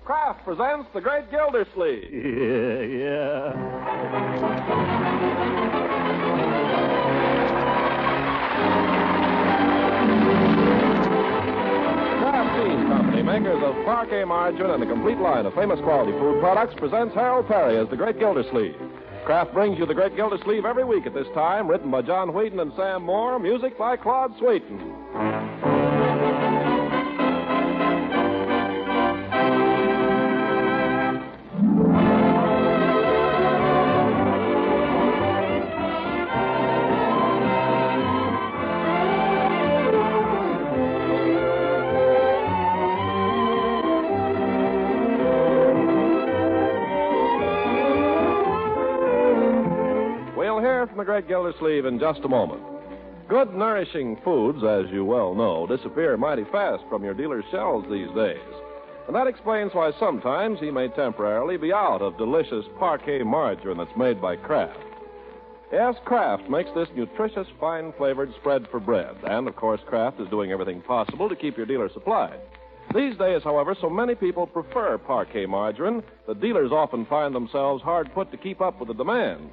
Kraft presents The Great Gildersleeve. Yeah. Kraft Cheese Company, makers of parquet margarine and a complete line of famous quality food products, presents Harold Perry as The Great Gildersleeve. Kraft brings you The Great Gildersleeve every week at this time, written by John Wheaton and Sam Moore, music by Claude Sweeten. From the Great Gildersleeve in just a moment. Good, nourishing foods, as you well know, disappear mighty fast from your dealer's shelves these days. And that explains why sometimes he may temporarily be out of delicious parquet margarine that's made by Kraft. Yes, Kraft makes this nutritious, fine-flavored spread for bread. And, of course, Kraft is doing everything possible to keep your dealer supplied. These days, however, so many people prefer parquet margarine that dealers often find themselves hard put to keep up with the demand.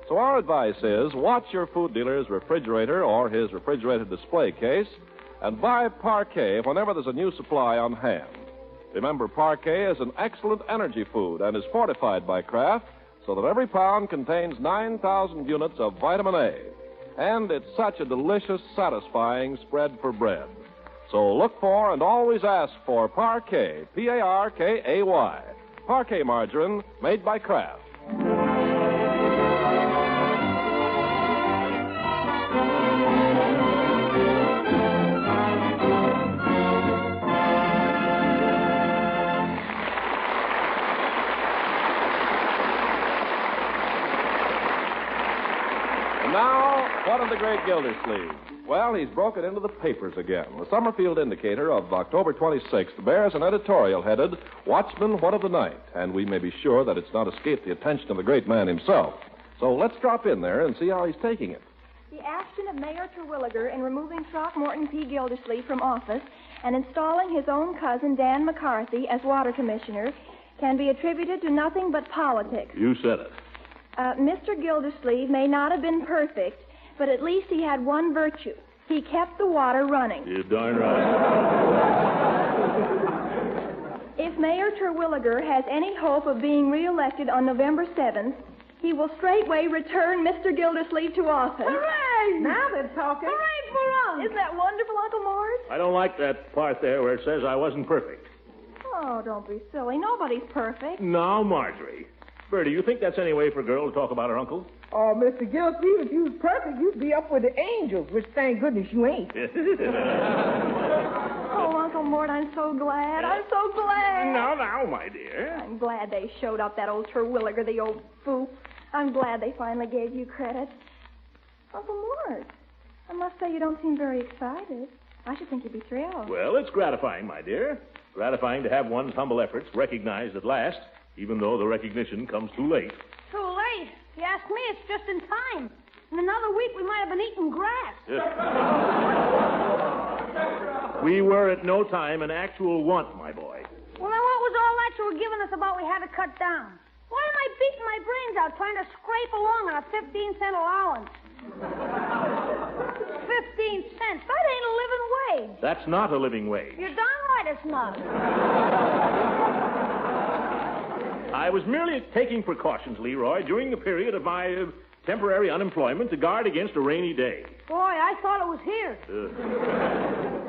So our advice is watch your food dealer's refrigerator or his refrigerated display case and buy parquet whenever there's a new supply on hand. Remember, parquet is an excellent energy food and is fortified by Kraft so that every pound contains 9,000 units of vitamin A. And it's such a delicious, satisfying spread for bread. So look for and always ask for parquet, P-A-R-K-A-Y, parquet margarine made by Kraft. Now, what of the Great Gildersleeve? Well, he's broken into the papers again. The Summerfield Indicator of October 26th bears an editorial headed, Watchman, What of the Night? And we may be sure that it's not escaped the attention of the great man himself. So let's drop in there and see how he's taking it. The action of Mayor Terwilliger in removing Throckmorton P. Gildersleeve from office and installing his own cousin, Dan McCarthy, as water commissioner can be attributed to nothing but politics. You said it. Mr. Gildersleeve may not have been perfect, but at least he had one virtue. He kept the water running. You're darn right. If Mayor Terwilliger has any hope of being reelected on November 7th, he will straightway return Mr. Gildersleeve to office. Hooray! Now they're talking. Hooray for us! Isn't that wonderful, Uncle Mort? I don't like that part there where it says I wasn't perfect. Oh, don't be silly. Nobody's perfect. Now, Marjorie. Bertie, you think that's any way for a girl to talk about her uncle? Oh, Mr. Gildersleeve, if you was perfect, you'd be up with the angels, which thank goodness you ain't. Oh, Uncle Mort, I'm so glad. I'm so glad. Now, my dear. I'm glad they showed up, that old Terwilliger, the old fool. I'm glad they finally gave you credit. Uncle Mort, I must say you don't seem very excited. I should think you'd be thrilled. Well, it's gratifying, my dear. Gratifying to have one's humble efforts recognized at last, even though the recognition comes too late. Too late? If you ask me, it's just in time. In another week, we might have been eating grass. We were at no time an actual want, my boy. Well, now, what was all that you were giving us about we had to cut down? Why am I beating my brains out trying to scrape along on a 15-cent allowance? 15 cents? That ain't a living wage. That's not a living wage. You're darn right it's not. I was merely taking precautions, Leroy, during the period of my temporary unemployment to guard against a rainy day. Boy, I thought it was here.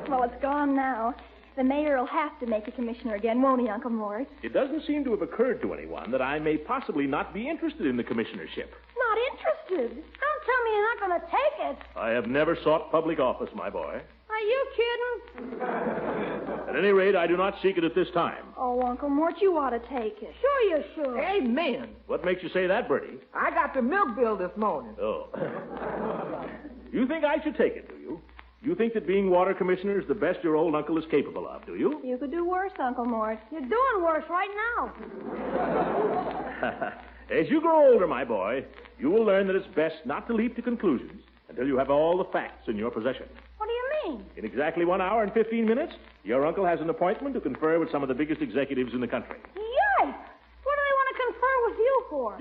Well, it's gone now. The mayor will have to make a commissioner again, won't he, Uncle Mort? It doesn't seem to have occurred to anyone that I may possibly not be interested in the commissionership. Not interested? Don't tell me you're not going to take it. I have never sought public office, my boy. Are you kidding? At any rate, I do not seek it at this time. Oh, Uncle Mort, you ought to take it. Sure you should. Amen. What makes you say that, Bertie? I got the milk bill this morning. Oh. You think I should take it, do you? You think that being water commissioner is the best your old uncle is capable of, do you? You could do worse, Uncle Mort. You're doing worse right now. As you grow older, my boy, you will learn that it's best not to leap to conclusions until you have all the facts in your possession. What do you mean? In exactly 1 hour and 15 minutes, your uncle has an appointment to confer with some of the biggest executives in the country. Yikes! What do they want to confer with you for?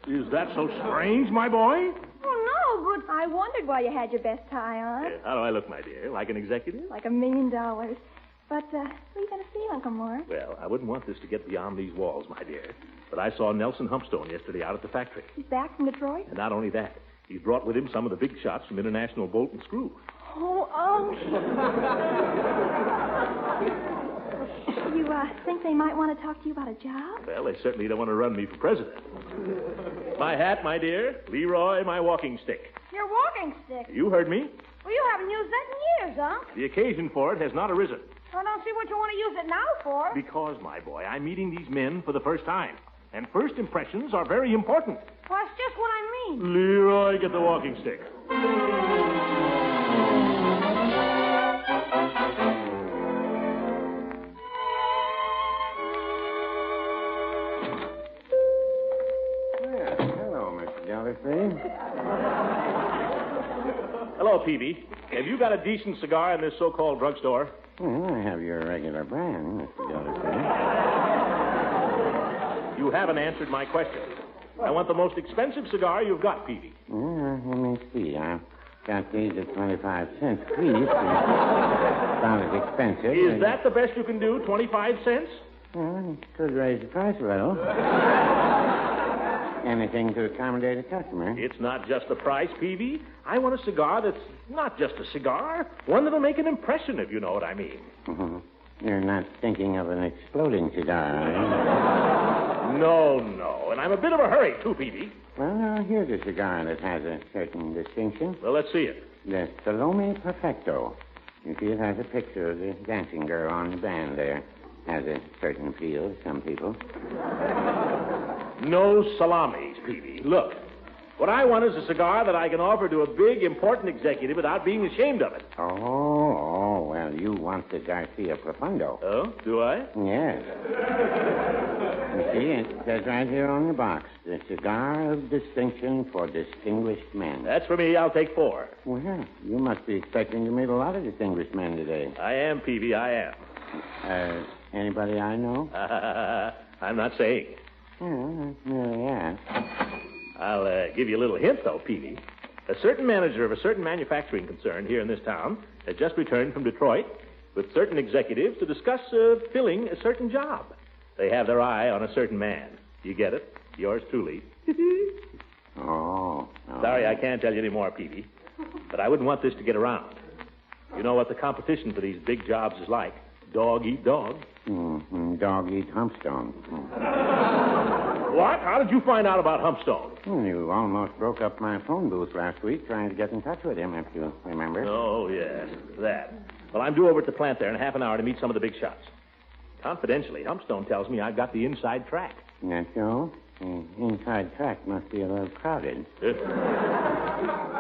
Is that so strange, my boy? Oh, no, but... I wondered why you had your best tie on. How do I look, my dear? Like an executive? Like $1 million. But, what are you going to see, Uncle Moore? Well, I wouldn't want this to get beyond these walls, my dear. But I saw Nelson Humpstone yesterday out at the factory. He's back from Detroit? And not only that, he's brought with him some of the big shots from International Bolt and Screw. Oh, You, think they might want to talk to you about a job? Well, they certainly don't want to run me for president. My hat, my dear. Leroy, my walking stick. Your walking stick? You heard me. Well, you haven't used that in years, huh? The occasion for it has not arisen. I don't see what you want to use it now for. Because, my boy, I'm meeting these men for the first time. And first impressions are very important. Well, that's just what I mean. Leroy, get the walking stick. Hello, Mr. Gildersleeve. Hello, Peavy. Have you got a decent cigar in this so-called drugstore? Well, I have your regular brand, Mr. Gildersleeve. You haven't answered my question. I want the most expensive cigar you've got, Peavy. Let me see. I've got these at 25 cents each. About as expensive. Is that the best you can do, 25 cents? Well, it could raise the price a little. Anything to accommodate a customer. It's not just the price, Peavy. I want a cigar that's not just a cigar. One that'll make an impression, if you know what I mean. You're not thinking of an exploding cigar, are you? No. And I'm a bit of a hurry, too, Peavy. Well, here's a cigar that has a certain distinction. Well, let's see it. The Salome Perfecto. You see, it has a picture of the dancing girl on the band there. Has a certain appeal to some people. No salamis, Peavy. Look, what I want is a cigar that I can offer to a big, important executive without being ashamed of it. Oh, well, you want the Garcia Profundo. Oh, do I? Yes. You see, it says right here on the box, the cigar of distinction for distinguished men. That's for me. I'll take 4. Well, you must be expecting to meet a lot of distinguished men today. I am, Peavy, I am. Anybody I know? I'm not saying. Well, I really ask. I'll give you a little hint, though, Peavy. A certain manager of a certain manufacturing concern here in this town has just returned from Detroit with certain executives to discuss filling a certain job. They have their eye on a certain man. You get it? Yours truly. Oh. Sorry, I can't tell you any more, Peavy. But I wouldn't want this to get around. You know what the competition for these big jobs is like. Dog eat dog. Dog eat Humpstone. What? How did you find out about Humpstone? You almost broke up my phone booth last week trying to get in touch with him, if you remember. Oh, yes, that. Well, I'm due over at the plant there in half an hour to meet some of the big shots. Confidentially, Humpstone tells me I've got the inside track. That so? The inside track must be a little crowded.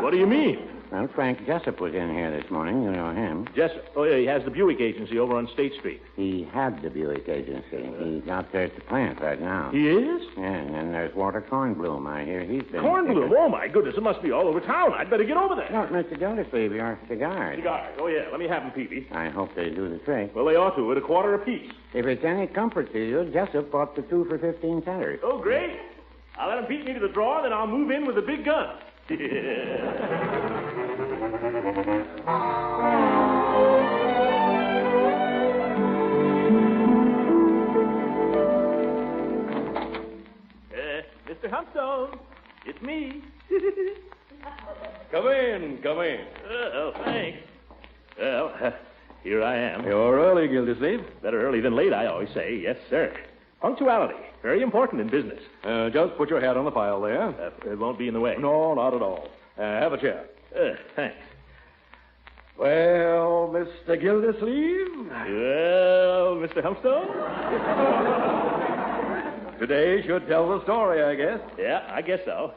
What do you mean? Well, Frank Jessup was in here this morning. You know him. Jessup? Oh, yeah, he has the Buick agency over on State Street. He had the Buick agency. He's out there at the plant right now. He is? Yeah, and then there's Walter Kornblum. I hear he's been... Kornblum? Oh, my goodness, it must be all over town. I'd better get over there. No, Mr. Gildersleeve, your cigars. Cigars? Oh, yeah, let me have them, Peavy. I hope they do the trick. Well, they ought to, at a quarter apiece. If it's any comfort to you, Jessup bought the 2 for 15 centers. Oh, great. I'll let him beat me to the draw, then I'll move in with the big gun. Mr. Humpstone, it's me. Come in. Oh, thanks. Well, here I am. You're early, Gildersleeve. Better early than late, I always say. Yes, sir. Punctuality, very important in business. Just put your hat on the file there. It won't be in the way. No, not at all. Have a chair. Thanks. Well, Mr. Gildersleeve? Well, Mr. Humpstone? Today should tell the story, I guess. Yeah, I guess so.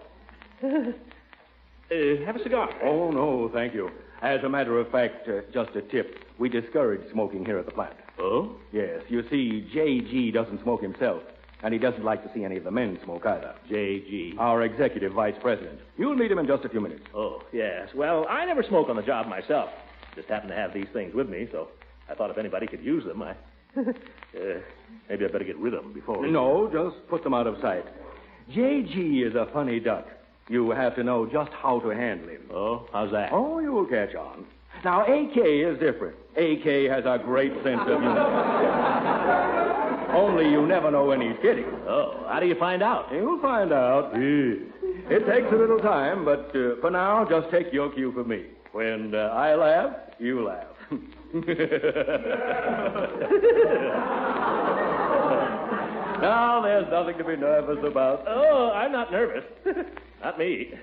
Have a cigar. Oh, no, thank you. As a matter of fact, just a tip. We discourage smoking here at the plant. Oh? Yes, you see, J.G. doesn't smoke himself, and he doesn't like to see any of the men smoke either. J.G. Our executive vice president. You'll meet him in just a few minutes. Oh, yes. Well, I never smoke on the job myself. Just happen to have these things with me, so I thought if anybody could use them, maybe I'd better get rid of them before... No, just put them out of sight. J.G. is a funny duck. You have to know just how to handle him. Oh, how's that? Oh, you'll catch on. Now, A.K. is different. A.K. has a great sense of humor. Only you never know when he's kidding. Oh, how do you find out? You'll find out. It takes a little time, but for now, just take your cue from me. When I laugh, you laugh. Now, there's nothing to be nervous about. Oh, I'm not nervous. Not me.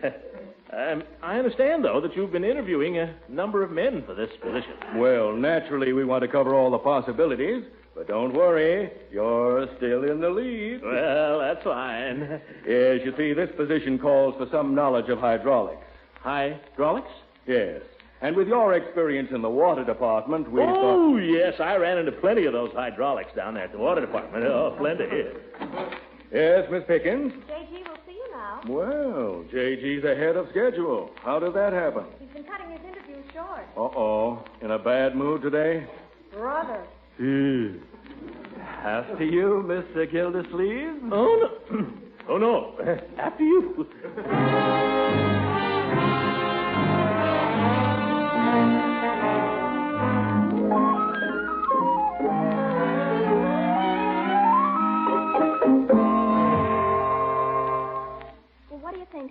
I understand, though, that you've been interviewing a number of men for this position. Well, naturally, we want to cover all the possibilities, but don't worry, you're still in the lead. Well, that's fine. Yes, you see, this position calls for some knowledge of hydraulics. Hydraulics? Yes. And with your experience in the water department, we Oh, yes, I ran into plenty of those hydraulics down there at the water department. Oh, plenty. Yes, Miss Pickens? J.G. will see you now. Well, J.G.'s ahead of schedule. How did that happen? He's been cutting his interview short. Uh-oh. In a bad mood today? Rather. After you, Mr. Gildersleeve. Oh, no. Oh, no. After you.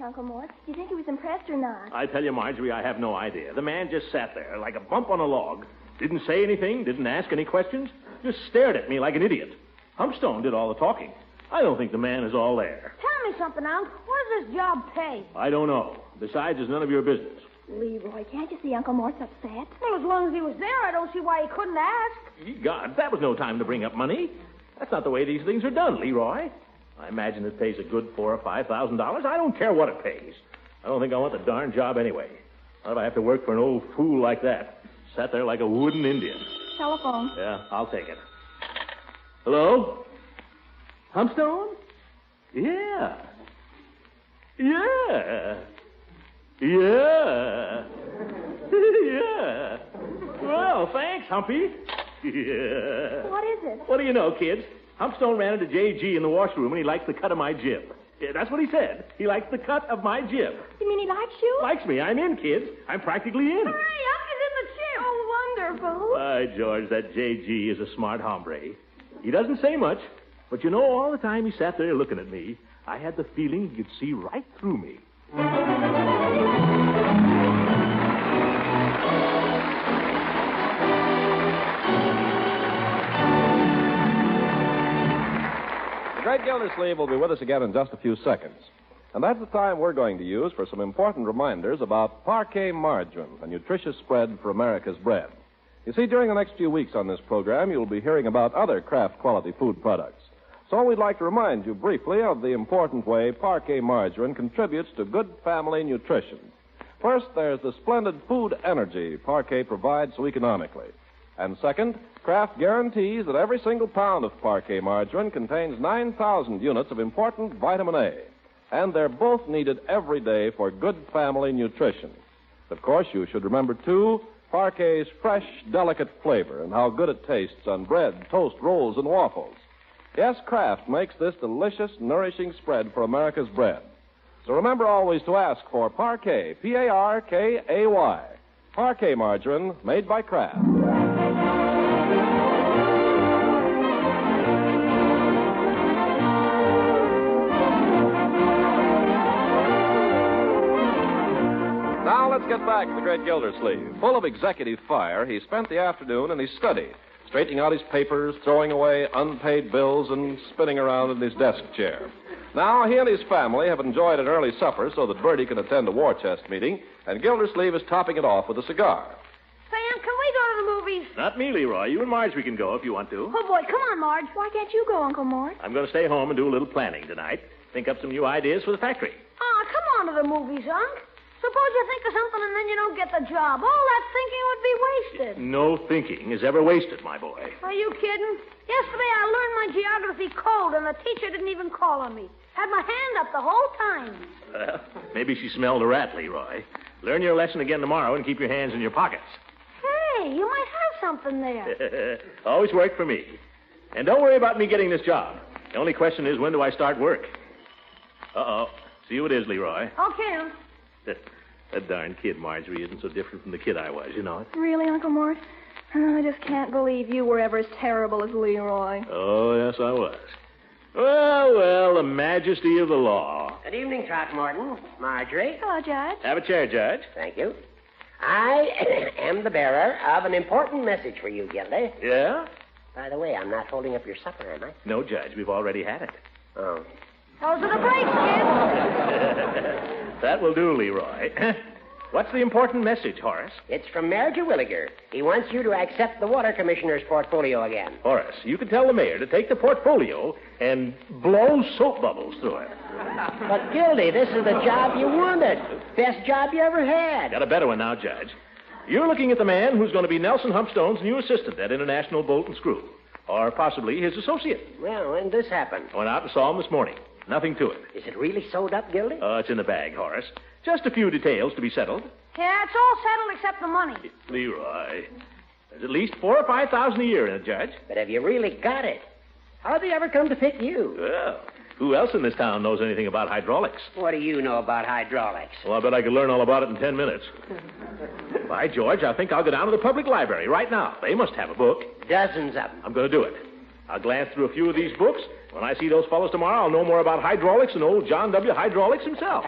Uncle Mort? Do you think he was impressed or not? I tell you, Marjorie, I have no idea. The man just sat there like a bump on a log. Didn't say anything, didn't ask any questions, just stared at me like an idiot. Humpstone did all the talking. I don't think the man is all there. Tell me something, Unc. What does this job pay? I don't know. Besides, it's none of your business. Leroy, can't you see Uncle Mort's upset? Well, as long as he was there, I don't see why he couldn't ask. Ye gods, that was no time to bring up money. That's not the way these things are done, Leroy. I imagine it pays a good $4,000 or $5,000. I don't care what it pays. I don't think I want the darn job anyway. Not if I have to work for an old fool like that. Sat there like a wooden Indian. Telephone. Yeah, I'll take it. Hello? Humpstone? Yeah. Yeah. Yeah. Yeah. Well, thanks, Humpy. Yeah. What is it? What do you know, kids? Humpstone ran into J.G. in the washroom, and he likes the cut of my jib. Yeah, that's what he said. He likes the cut of my jib. You mean he likes you? Likes me. I'm in, kids. I'm practically in. Hurry up, he's in the chip. Oh, wonderful. By George, that J.G. is a smart hombre. He doesn't say much, but you know, all the time he sat there looking at me, I had the feeling he could see right through me. The Great Gildersleeve will be with us again in just a few seconds. And that's the time we're going to use for some important reminders about Parquet Margarine, a nutritious spread for America's bread. You see, during the next few weeks on this program, you'll be hearing about other Kraft quality food products. So we'd like to remind you briefly of the important way Parquet Margarine contributes to good family nutrition. First, there's the splendid food energy Parquet provides so economically. And second, Kraft guarantees that every single pound of Parquet margarine contains 9,000 units of important vitamin A. And they're both needed every day for good family nutrition. Of course, you should remember, too, Parquet's fresh, delicate flavor and how good it tastes on bread, toast, rolls, and waffles. Yes, Kraft makes this delicious, nourishing spread for America's bread. So remember always to ask for Parquet, P-A-R-K-A-Y. Parquet margarine made by Kraft. Now let's get back to the Great Gildersleeve. Full of executive fire, he spent the afternoon in his study, straightening out his papers, throwing away unpaid bills, and spinning around in his desk chair. Now, he and his family have enjoyed an early supper so that Bertie can attend a war chest meeting, and Gildersleeve is topping it off with a cigar. Sam, can we go to the movies? Not me, Leroy. You and Marjorie can go if you want to. Oh, boy, come on, Marge. Why can't you go, Uncle Mort? I'm going to stay home and do a little planning tonight. Think up some new ideas for the factory. Come on to the movies, Unc. Suppose you think of something and then you don't get the job. All that thinking would be wasted. No thinking is ever wasted, my boy. Are you kidding? Yesterday I learned my geography code and the teacher didn't even call on me. Had my hand up the whole time. Well, maybe she smelled a rat, Leroy. Learn your lesson again tomorrow and keep your hands in your pockets. Say, you might have something there. Always worked for me. And don't worry about me getting this job. The only question is, when do I start work? Uh-oh. See who it is, Leroy. Okay. That darn kid, Marjorie, isn't so different from the kid I was, you know it? Really, Uncle Mort? Oh, I just can't believe you were ever as terrible as Leroy. Oh, yes, I was. Well, the majesty of the law. Good evening, Throckmorton. Marjorie. Hello, Judge. Have a chair, Judge. Thank you. I am the bearer of an important message for you, Gildy. Yeah? By the way, I'm not holding up your supper, am I? No, Judge, we've already had it. Oh. Those are the brakes, kid. That will do, Leroy. What's the important message, Horace? It's from Mayor Terwilliger. He wants you to accept the water commissioner's portfolio again. Horace, you can tell the mayor to take the portfolio and blow soap bubbles through it. But, Gildy, this is the job you wanted. Best job you ever had. Got a better one now, Judge. You're looking at the man who's going to be Nelson Humpstone's new assistant at International Bolt and Screw. Or possibly his associate. Well, when did this happen? I went out and saw him this morning. Nothing to it. Is it really sewed up, Gildy? It's in the bag, Horace. Just a few details to be settled. Yeah, it's all settled except the money. Leroy, there's at least $4,000 or $5,000 a year in it, Judge. But have you really got it? How'd they ever come to pick you? Well, who else in this town knows anything about hydraulics? What do you know about hydraulics? Well, I bet I could learn all about it in 10 minutes. By George, I think I'll go down to the public library right now. They must have a book. Dozens of them. I'm going to do it. I'll glance through a few of these books. When I see those fellows tomorrow, I'll know more about hydraulics than old John W. Hydraulics himself.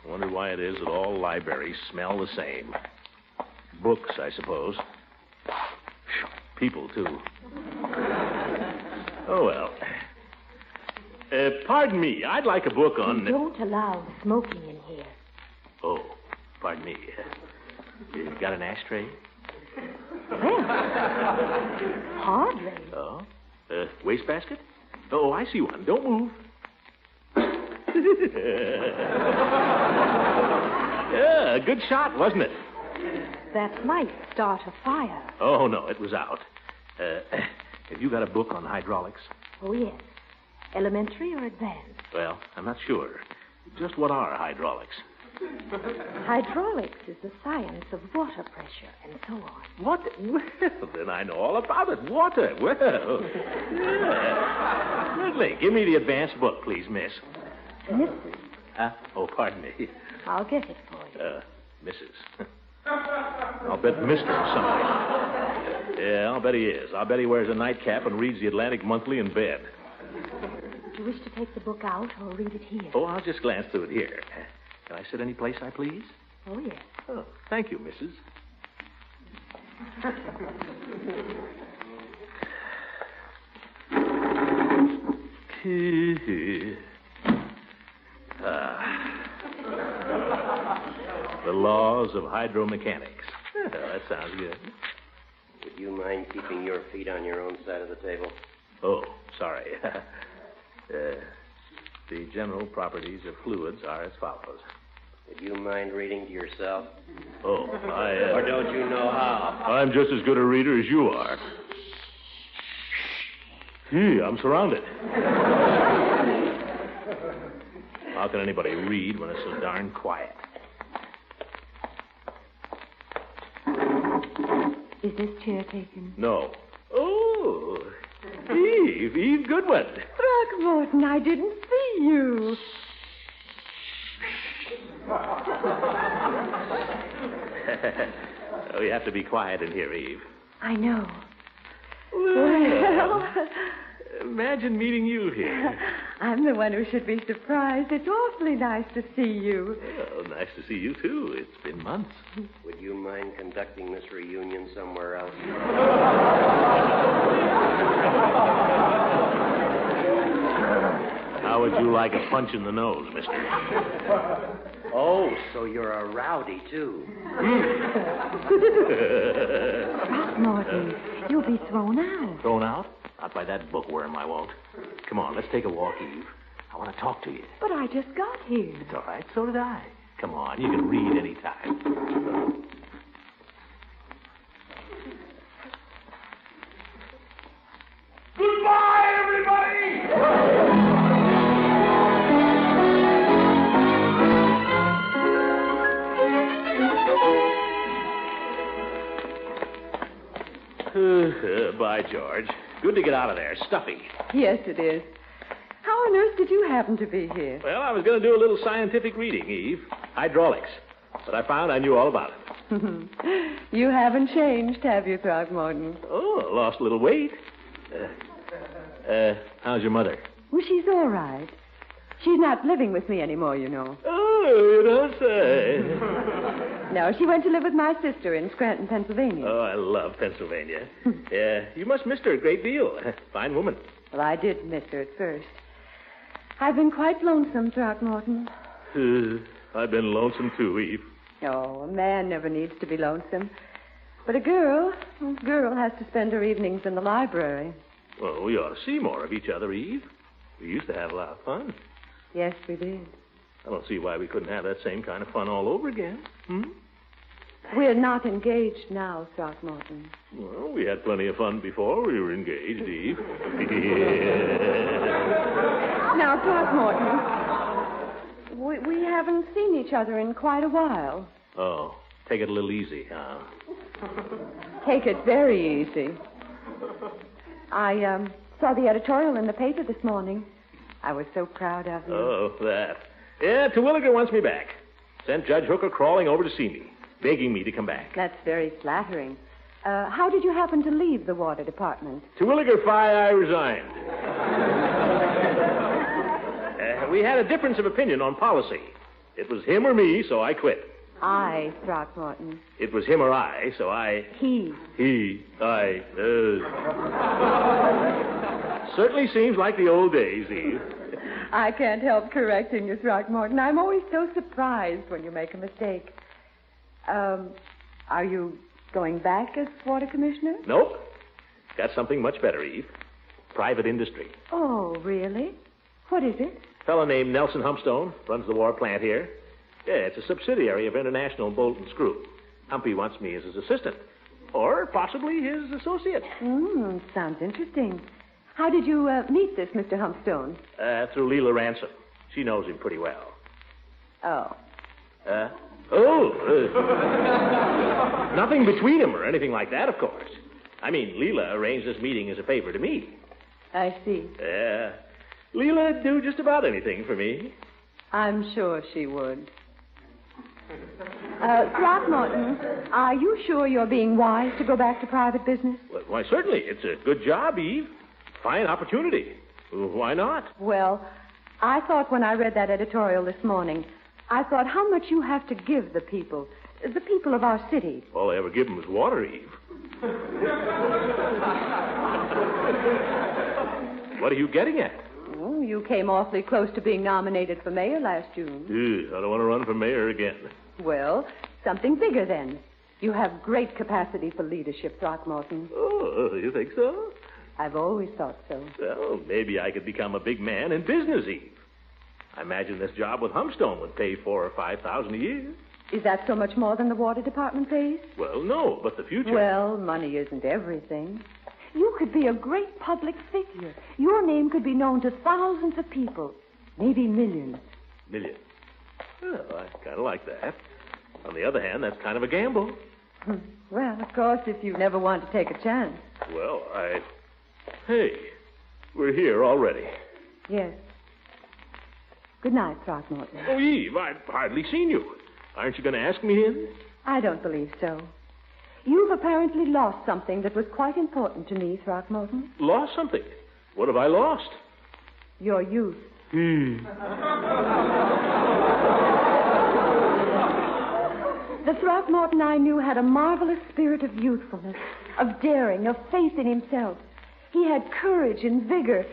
Wonder why it is that all libraries smell the same. Books, I suppose. People, too. Oh, well. Pardon me. I'd like a book on... We don't allow smoking in here. Oh, pardon me. You got an ashtray? Well, hardly. Oh? Wastebasket? Oh, I see one. Don't move. Yeah, a good shot, wasn't it? That might start a fire. Oh, no, it was out. Have you got a book on hydraulics? Oh, yes. Elementary or advanced? Well, I'm not sure. Just what are hydraulics? Hydraulics is the science of water pressure and so on. What? Well, then I know all about it. Water. Well, yeah. Certainly. Give me the advanced book, please, miss. Mrs. Oh, pardon me. I'll get it for you. Mrs. I'll bet Mr. something. Yeah, I'll bet he is. I'll bet he wears a nightcap and reads the Atlantic Monthly in bed. Do you wish to take the book out or read it here? Oh, I'll just glance through it here. Can I sit any place I please? Oh, yes. Oh, thank you, Mrs. The laws of hydromechanics. Oh, that sounds good. Would you mind keeping your feet on your own side of the table? Oh, sorry. The general properties of fluids are as follows. Would you mind reading to yourself? Oh, Or don't you know how? I'm just as good a reader as you are. Gee, I'm surrounded. How can anybody read when it's so darn quiet? Is this chair taken? No. Oh, Eve Goodwin. Throckmorton, I didn't see you. Oh, you have to be quiet in here, Eve. I know. Well, imagine meeting you here. I'm the one who should be surprised. It's awfully nice to see you. Well, nice to see you, too. It's been months. Would you mind conducting this reunion somewhere else? How would you like a punch in the nose, mister? Oh, so you're a rowdy, too. Throckmorton, you'll be thrown out. Thrown out? Not by that bookworm, I won't. Come on, let's take a walk, Eve. I want to talk to you. But I just got here. It's all right. So did I. Come on, you can read any time. By George. Good to get out of there. Stuffy. Yes, it is. How on earth did you happen to be here? Well, I was going to do a little scientific reading, Eve. Hydraulics. But I found I knew all about it. You haven't changed, have you, Throckmorton? Oh, lost a little weight. How's your mother? Well, she's all right. She's not living with me anymore, you know. Oh, you don't say. No, she went to live with my sister in Scranton, Pennsylvania. Oh, I love Pennsylvania. Yeah, you must miss her a great deal. Fine woman. Well, I did miss her at first. I've been quite lonesome, Throckmorton. I've been lonesome too, Eve. Oh, a man never needs to be lonesome. But a girl has to spend her evenings in the library. Well, we ought to see more of each other, Eve. We used to have a lot of fun. Yes, we did. I don't see why we couldn't have that same kind of fun all over again. We're not engaged now, Throckmorton. Well, we had plenty of fun before we were engaged, Eve. Now, Throckmorton, we haven't seen each other in quite a while. Oh, take it a little easy, huh? Take it very easy. I saw the editorial in the paper this morning. I was so proud of you. Oh, that. Yeah, Terwilliger wants me back. Sent Judge Hooker crawling over to see me, begging me to come back. That's very flattering. How did you happen to leave the water department? Terwilliger I resigned. We had a difference of opinion on policy. It was him or me, so I quit. I, Throckmorton. It was him or I, so I... He. Certainly seems like the old days, Eve. I can't help correcting you, Throckmorton. I'm always so surprised when you make a mistake. Are you going back as water commissioner? Nope. Got something much better, Eve. Private industry. Oh, really? What is it? Fellow named Nelson Humpstone runs the war plant here. Yeah, it's a subsidiary of International Bolt and Screw. Humpy wants me as his assistant. Or possibly his associate. Sounds interesting. How did you meet this Mr. Humpstone? Through Leela Ransom. She knows him pretty well. Oh. Nothing between them or anything like that, of course. I mean, Leela arranged this meeting as a favor to me. I see. Yeah. Leela'd do just about anything for me. I'm sure she would. Throckmorton, are you sure you're being wise to go back to private business? Well, why, certainly. It's a good job, Eve. Fine opportunity. Why not? Well, I thought when I read that editorial this morning, I thought how much you have to give the people of our city. All I ever give them is water, Eve. What are you getting at? Oh, you came awfully close to being nominated for mayor last June. I don't want to run for mayor again. Well, something bigger then. You have great capacity for leadership, Throckmorton. Oh, you think so? I've always thought so. Well, maybe I could become a big man in business, Eve. I imagine this job with Humpstone would pay $4,000 or $5,000 a year. Is that so much more than the water department pays? Well, no, but the future... Well, money isn't everything. You could be a great public figure. Your name could be known to thousands of people, maybe millions. Millions? Well, I kind of like that. On the other hand, that's kind of a gamble. Well, of course, if you never want to take a chance. Well, Hey, we're here already. Yes. Good night, Throckmorton. Oh, Eve, I've hardly seen you. Aren't you going to ask me in? I don't believe so. You've apparently lost something that was quite important to me, Throckmorton. Lost something? What have I lost? Your youth. The Throckmorton I knew had a marvelous spirit of youthfulness, of daring, of faith in himself. He had courage and vigor.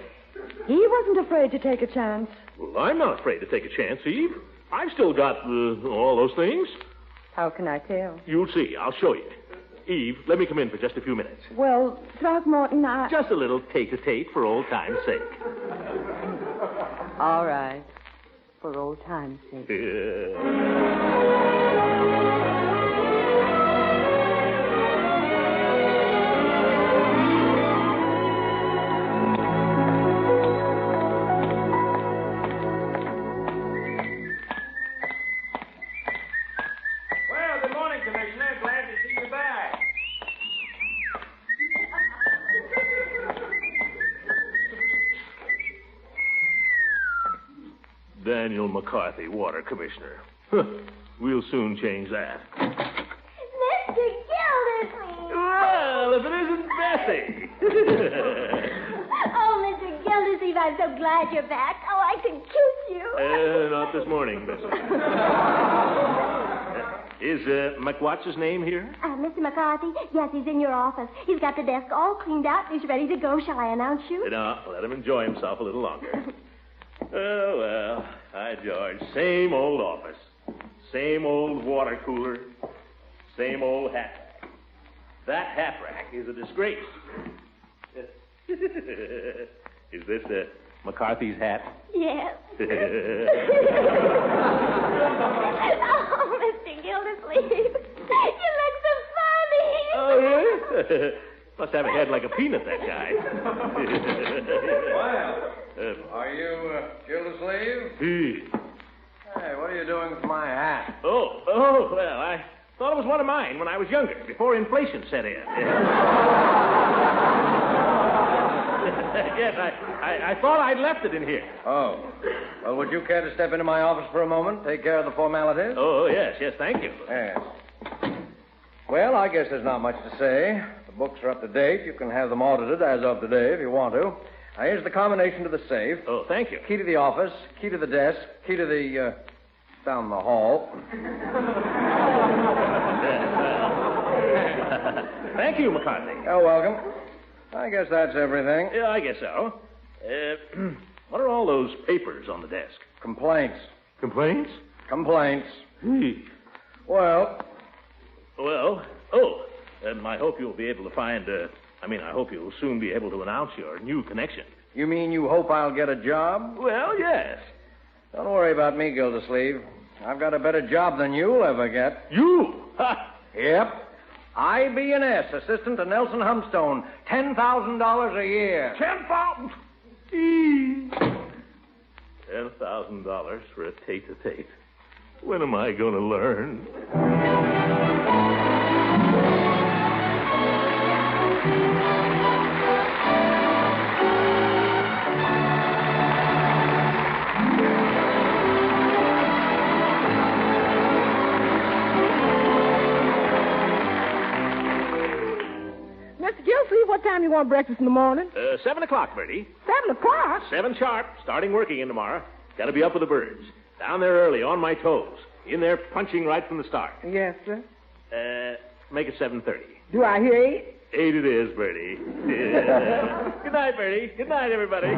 He wasn't afraid to take a chance. Well, I'm not afraid to take a chance, Eve. I've still got all those things. How can I tell? You'll see. I'll show you. Eve, let me come in for just a few minutes. Well, Throckmorton, Just a little tete-a-tete for old time's sake. All right. For old time's sake. Well, good morning, Commissioner. Glad to see you back. Daniel McCarthy, Water Commissioner. We'll soon change that. Mr. Gildersleeve! Well, if it isn't Bessie. Oh, Mr. Gildersleeve, I'm so glad you're back. Oh, I could kiss you. Not this morning, Bessie. Is McWhat's name here? Mr. McCarthy? Yes, he's in your office. He's got the desk all cleaned out. He's ready to go. Shall I announce you? No, let him enjoy himself a little longer. Oh, well. Hi, George. Same old office. Same old water cooler. Same old hat rack. That hat rack is a disgrace. Is this McCarthy's hat? Yes. Oh, Mr. Gildersleeve, you look so funny. Oh, really? Must have a head like a peanut, that guy. Well, are you Gildersleeve? Hey, what are you doing with my hat? well, I thought it was one of mine when I was younger, before inflation set in. Yes, I thought I'd left it in here. Oh. Well, would you care to step into my office for a moment? Take care of the formalities? Oh, yes, thank you. Yes. Well, I guess there's not much to say. The books are up to date. You can have them audited as of today if you want to. Now, here's the combination to the safe. Oh, thank you. Key to the office, key to the desk, key to the, down the hall. Thank you, McCarthy. You're welcome. I guess that's everything. Yeah, I guess so. What are all those papers on the desk? Complaints. Complaints? Complaints. Well, I hope you'll be able to find, I hope you'll soon be able to announce your new connection. You mean you hope I'll get a job? Well, yes. Don't worry about me, Gildersleeve. I've got a better job than you'll ever get. You? Ha! Yep. IB&S, assistant to Nelson Humstone, $10,000 a year. $10,000 for a tete-a-tete. When am I going to learn? What time you want breakfast in the morning? 7 o'clock, Bertie. 7 o'clock? 7 sharp. Starting work again tomorrow. Got to be up with the birds. Down there early, on my toes. In there punching right from the start. Yes, sir. Make it 7:30. Do I hear 8? 8 it is, Bertie. Good night, Bertie. Good night, everybody.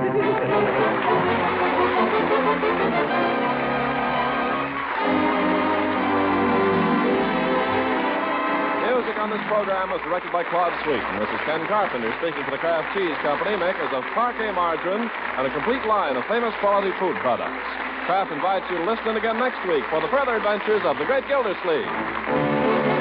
Music on this program was directed by Claude Sweet, and this is Ken Carpenter speaking for the Kraft Cheese Company, makers of Parquet margarine and a complete line of famous quality food products. Kraft invites you to listen in again next week for the further adventures of the Great Gildersleeve.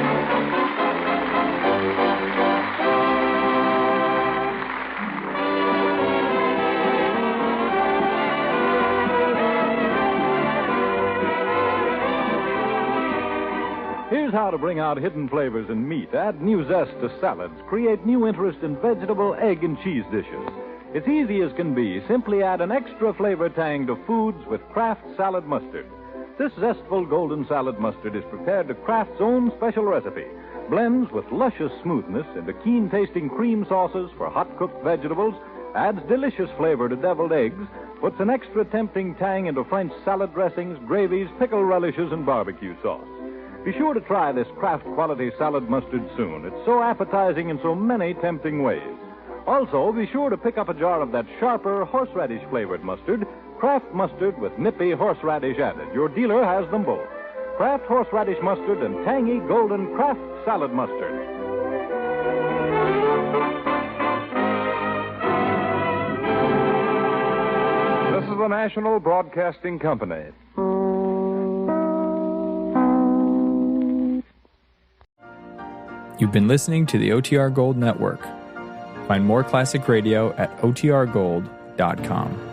Here's how to bring out hidden flavors in meat, add new zest to salads, create new interest in vegetable, egg, and cheese dishes. It's easy as can be. Simply add an extra flavor tang to foods with Kraft salad mustard. This zestful golden salad mustard is prepared to Kraft's own special recipe. Blends with luscious smoothness into keen-tasting cream sauces for hot-cooked vegetables, adds delicious flavor to deviled eggs, puts an extra tempting tang into French salad dressings, gravies, pickle relishes, and barbecue sauce. Be sure to try this Kraft quality salad mustard soon. It's so appetizing in so many tempting ways. Also, be sure to pick up a jar of that sharper horseradish-flavored mustard, Kraft mustard with nippy horseradish added. Your dealer has them both. Kraft horseradish mustard and tangy golden Kraft salad mustard. This is the National Broadcasting Company. You've been listening to the OTR Gold Network. Find more classic radio at otrgold.com.